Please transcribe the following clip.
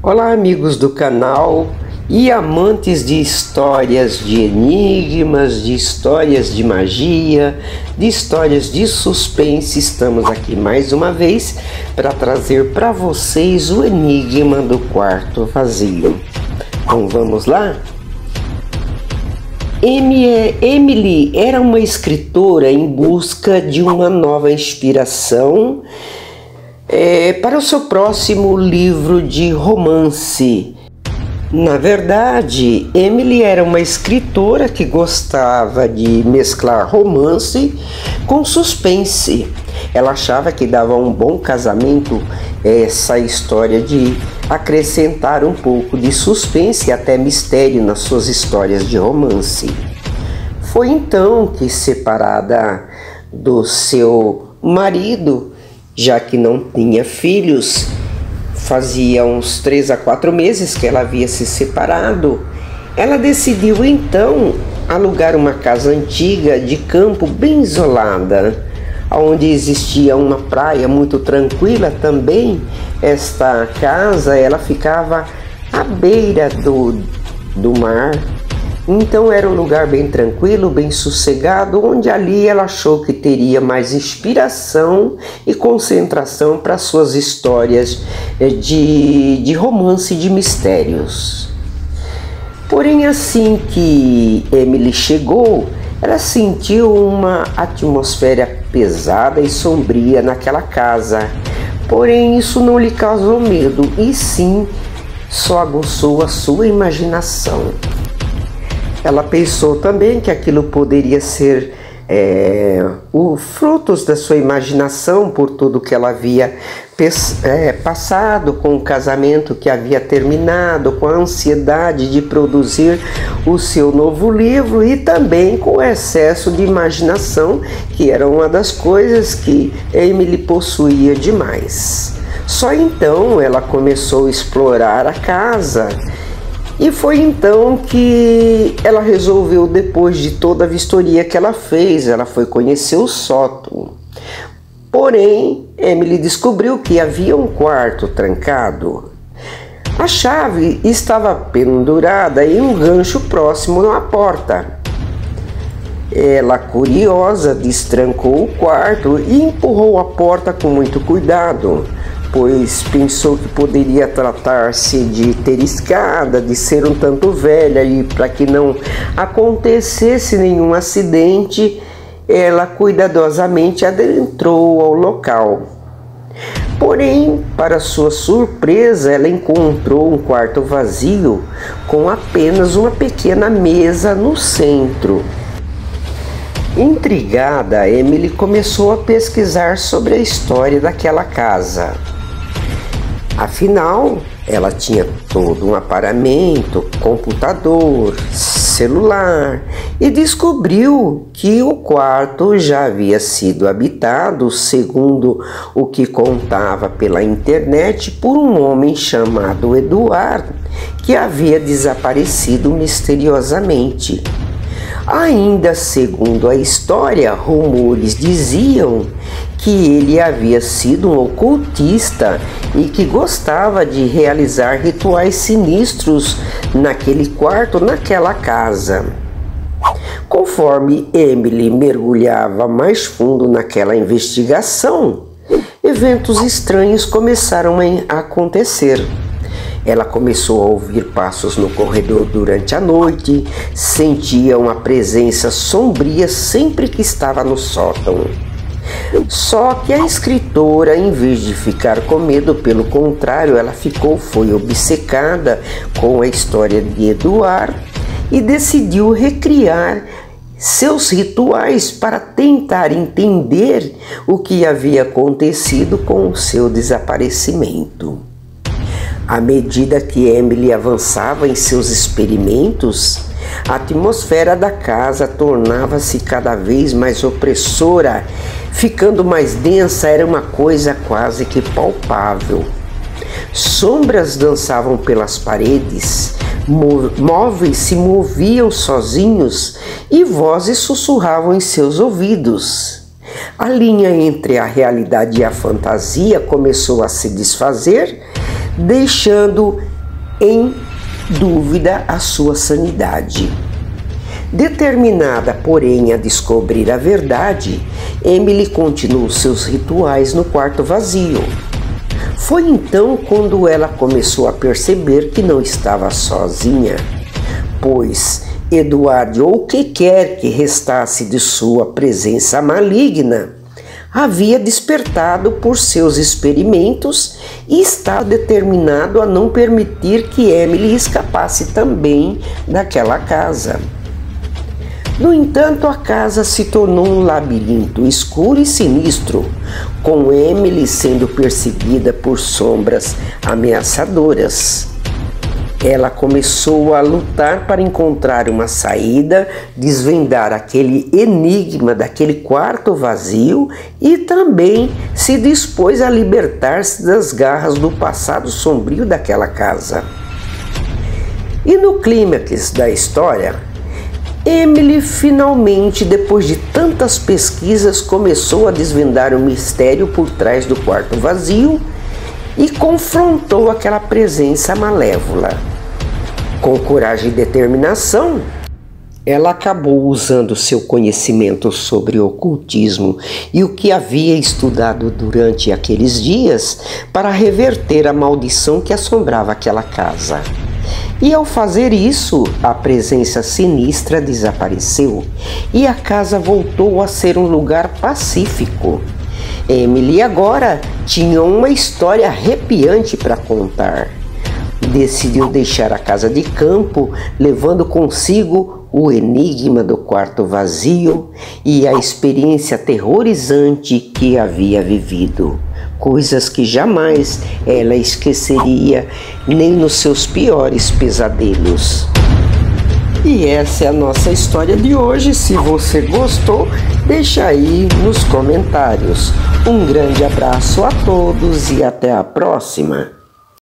Olá, amigos do canal e amantes de histórias de enigmas, de histórias de magia, de histórias de suspense. Estamos aqui mais uma vez para trazer para vocês o enigma do quarto vazio. Então vamos lá? Emily era uma escritora em busca de uma nova inspiração para o seu próximo livro de romance. Na verdade, Emily era uma escritora que gostava de mesclar romance com suspense. Ela achava que dava um bom casamento essa história de acrescentar um pouco de suspense e até mistério nas suas histórias de romance. Foi então que, separada do seu marido, já que não tinha filhos, fazia uns 3 a 4 meses que ela havia se separado, ela decidiu então alugar uma casa antiga de campo bem isolada, onde existia uma praia muito tranquila também. Esta casa ela ficava à beira do mar, então era um lugar bem tranquilo, bem sossegado, onde ali ela achou que teria mais inspiração e concentração para suas histórias de romance e de mistérios. Porém, assim que Emily chegou, ela sentiu uma atmosfera pesada e sombria naquela casa. Porém, isso não lhe causou medo, e sim só aguçou a sua imaginação. Ela pensou também que aquilo poderia ser frutos da sua imaginação por tudo que ela havia passado com o casamento que havia terminado, com a ansiedade de produzir o seu novo livro e também com o excesso de imaginação, que era uma das coisas que Emily possuía demais. Só então ela começou a explorar a casa. E foi então que ela resolveu, depois de toda a vistoria que ela fez, ela foi conhecer o sótão. Porém, Emily descobriu que havia um quarto trancado. A chave estava pendurada em um gancho próximo à porta. Ela, curiosa, destrancou o quarto e empurrou a porta com muito cuidado, pois pensou que poderia tratar-se de ter escada, de ser um tanto velha, e para que não acontecesse nenhum acidente, ela cuidadosamente adentrou ao local. Porém, para sua surpresa, ela encontrou um quarto vazio com apenas uma pequena mesa no centro. Intrigada, Emily começou a pesquisar sobre a história daquela casa. Afinal, ela tinha todo um aparelhamento, computador, celular, e descobriu que o quarto já havia sido habitado, segundo o que contava pela internet, por um homem chamado Edward, que havia desaparecido misteriosamente. Ainda segundo a história, rumores diziam que ele havia sido um ocultista e que gostava de realizar rituais sinistros naquele quarto, naquela casa. Conforme Emily mergulhava mais fundo naquela investigação, eventos estranhos começaram a acontecer. Ela começou a ouvir passos no corredor durante a noite, sentia uma presença sombria sempre que estava no sótão. Só que a escritora, em vez de ficar com medo, pelo contrário, ela foi obcecada com a história de Edward e decidiu recriar seus rituais para tentar entender o que havia acontecido com o seu desaparecimento. À medida que Emily avançava em seus experimentos, a atmosfera da casa tornava-se cada vez mais opressora, ficando mais densa. Era uma coisa quase que palpável. Sombras dançavam pelas paredes, móveis se moviam sozinhos e vozes sussurravam em seus ouvidos. A linha entre a realidade e a fantasia começou a se desfazer, deixando em dúvida a sua sanidade. Determinada, porém, a descobrir a verdade, Emily continuou seus rituais no quarto vazio. Foi então quando ela começou a perceber que não estava sozinha, pois Edward, ou o que quer que restasse de sua presença maligna, havia despertado por seus experimentos e estava determinado a não permitir que Emily escapasse também daquela casa. No entanto, a casa se tornou um labirinto escuro e sinistro, com Emily sendo perseguida por sombras ameaçadoras. Ela começou a lutar para encontrar uma saída, desvendar aquele enigma daquele quarto vazio e também se dispôs a libertar-se das garras do passado sombrio daquela casa. E no clímax da história, Emily finalmente, depois de tantas pesquisas, começou a desvendar o mistério por trás do quarto vazio e confrontou aquela presença malévola. Com coragem e determinação, ela acabou usando seu conhecimento sobre o ocultismo e o que havia estudado durante aqueles dias para reverter a maldição que assombrava aquela casa. E ao fazer isso, a presença sinistra desapareceu e a casa voltou a ser um lugar pacífico. Emily agora tinha uma história arrepiante para contar. Decidiu deixar a casa de campo, levando consigo o enigma do quarto vazio e a experiência aterrorizante que havia vivido. Coisas que jamais ela esqueceria, nem nos seus piores pesadelos. E essa é a nossa história de hoje. Se você gostou, deixa aí nos comentários. Um grande abraço a todos e até a próxima.